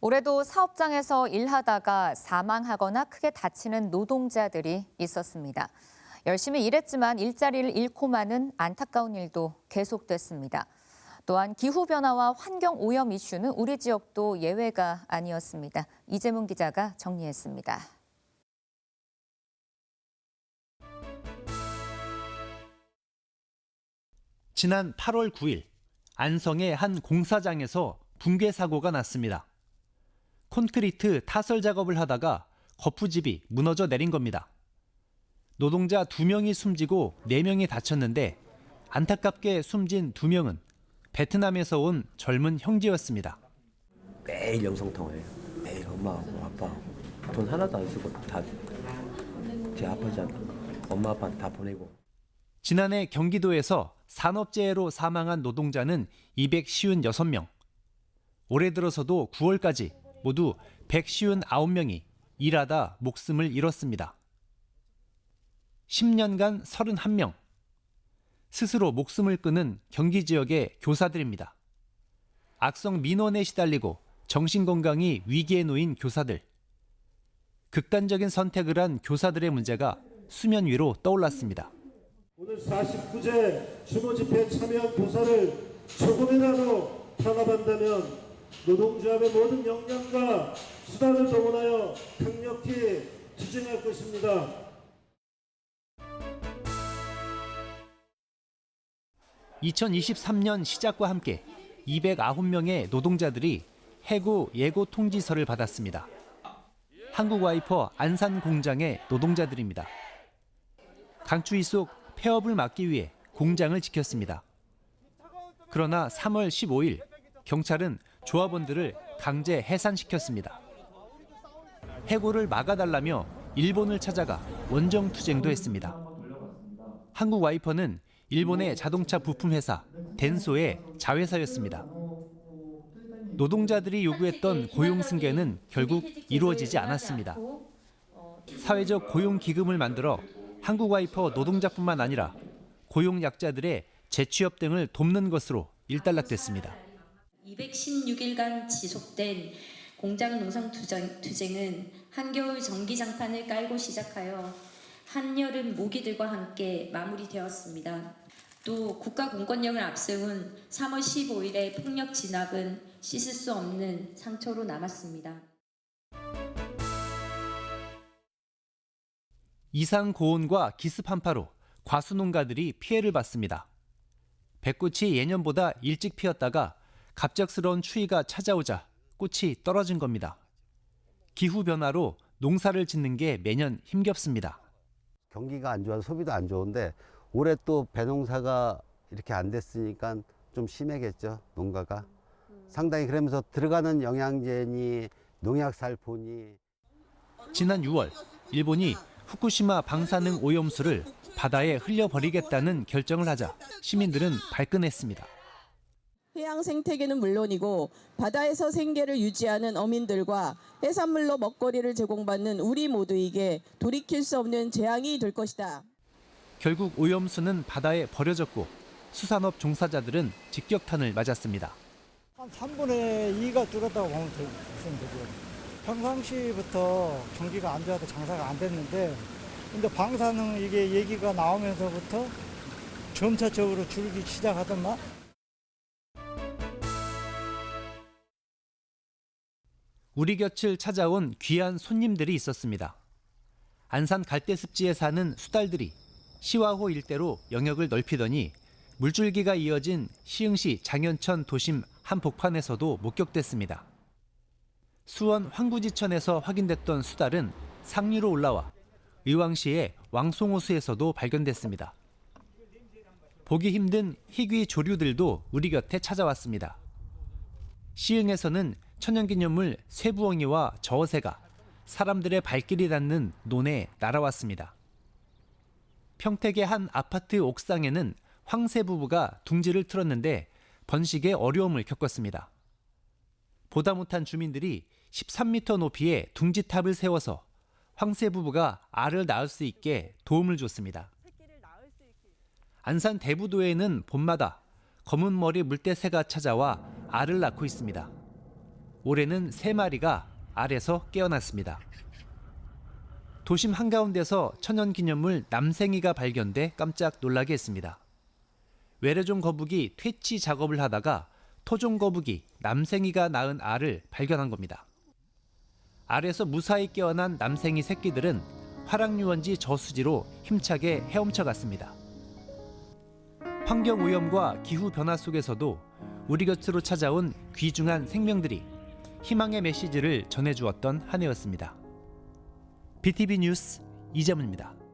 올해도 사업장에서 일하다가 사망하거나 크게 다치는 노동자들이 있었습니다. 열심히 일했지만 일자리를 잃고 마는 안타까운 일도 계속됐습니다. 또한 기후변화와 환경오염 이슈는 우리 지역도 예외가 아니었습니다. 이재문 기자가 정리했습니다. 지난 8월 9일 안성의 한 공사장에서 붕괴 사고가 났습니다. 콘크리트 타설 작업을 하다가 거푸집이 무너져 내린 겁니다. 노동자 2명이 숨지고 4명이 다쳤는데 안타깝게 숨진 2명은 베트남에서 온 젊은 형제였습니다. 매일 영상통화해요. 매일 엄마하고 아빠하고 돈 하나도 안 쓰고 다 제 아빠잖아. 엄마 아빠한테 다 보내고. 지난해 경기도에서 산업재해로 사망한 노동자는 256명. 올해 들어서도 9월까지 모두 159명이 일하다 목숨을 잃었습니다. 10년간 31명. 스스로 목숨을 끊은 경기 지역의 교사들입니다. 악성 민원에 시달리고 정신건강이 위기에 놓인 교사들. 극단적인 선택을 한 교사들의 문제가 수면 위로 떠올랐습니다. 오늘 49제 주모집회에 참여한 교사를 조금이라도 탄압한다면 노동조합의 모든 역량과 수단을 동원하여 강력히 투쟁할 것입니다. (2023년) 시작과 함께 209명의 노동자들이 해고 예고 통지서를 받았습니다. 한국와이퍼 안산 공장의 노동자들입니다. 강추위 속 폐업을 막기 위해 공장을 지켰습니다. 그러나 3월 15일 경찰은 조합원들을 강제 해산시켰습니다. 해고를 막아달라며 일본을 찾아가 원정투쟁도 했습니다. 한국와이퍼는 일본의 자동차 부품 회사 덴소의 자회사였습니다. 노동자들이 요구했던 고용 승계는 결국 이루어지지 않았습니다. 사회적 고용 기금을 만들어 한국와이퍼 노동자뿐만 아니라 고용 약자들의 재취업 등을 돕는 것으로 일단락됐습니다. 216일간 지속된 공장 농성 투쟁은 한겨울 전기장판을 깔고 시작하여 한여름 모기들과 함께 마무리되었습니다. 또 국가 공권력을 앞세운 3월 15일의 폭력 진압은 씻을 수 없는 상처로 남았습니다. 이상 고온과 기습 한파로 과수농가들이 피해를 봤습니다. 배꽃이 예년보다 일찍 피었다가 갑작스러운 추위가 찾아오자 꽃이 떨어진 겁니다. 기후변화로 농사를 짓는 게 매년 힘겹습니다. 경기가 안 좋아서 소비도 안 좋은데 올해 또 배농사가 이렇게 안 됐으니까 좀 심하겠죠, 농가가. 상당히 그러면서 들어가는 영양제니 농약살포니. 지난 6월 일본이 후쿠시마 방사능 오염수를 바다에 흘려버리겠다는 결정을 하자 시민들은 발끈했습니다. 해양 생태계는 물론이고 바다에서 생계를 유지하는 어민들과 해산물로 먹거리를 제공받는 우리 모두에게 돌이킬 수 없는 재앙이 될 것이다. 결국 오염수는 바다에 버려졌고 수산업 종사자들은 직격탄을 맞았습니다. 한 3분의 2가 줄었다고 보면 되죠. 평상시부터 경기가 안 좋아서 장사가 안 됐는데 근데 방사능 이게 얘기가 나오면서부터 점차적으로 줄기 시작하더만. 우리 곁을 찾아온 귀한 손님들이 있었습니다. 안산 갈대습지에 사는 수달들이 시화호 일대로 영역을 넓히더니 물줄기가 이어진 시흥시 장현천 도심 한복판에서도 목격됐습니다. 수원 황구지천에서 확인됐던 수달은 상류로 올라와 의왕시의 왕송호수에서도 발견됐습니다. 보기 힘든 희귀 조류들도 우리 곁에 찾아왔습니다. 시흥에서는 천연기념물 쇠부엉이와 저어새가 사람들의 발길이 닿는 논에 날아왔습니다. 평택의 한 아파트 옥상에는 황새 부부가 둥지를 틀었는데 번식에 어려움을 겪었습니다. 보다 못한 주민들이 13m 높이의 둥지탑을 세워서 황새 부부가 알을 낳을 수 있게 도움을 줬습니다. 안산 대부도에는 봄마다 검은 머리 물대새가 찾아와 알을 낳고 있습니다. 올해는 3마리가 알에서 깨어났습니다. 도심 한가운데서 천연기념물 남생이가 발견돼 깜짝 놀라게 했습니다. 외래종 거북이 퇴치 작업을 하다가 토종 거북이 남생이가 낳은 알을 발견한 겁니다. 알에서 무사히 깨어난 남생이 새끼들은 화랑유원지 저수지로 힘차게 헤엄쳐 갔습니다. 환경오염과 기후변화 속에서도 우리 곁으로 찾아온 귀중한 생명들이 희망의 메시지를 전해주었던 한 해였습니다. BTV 뉴스 이재문입니다.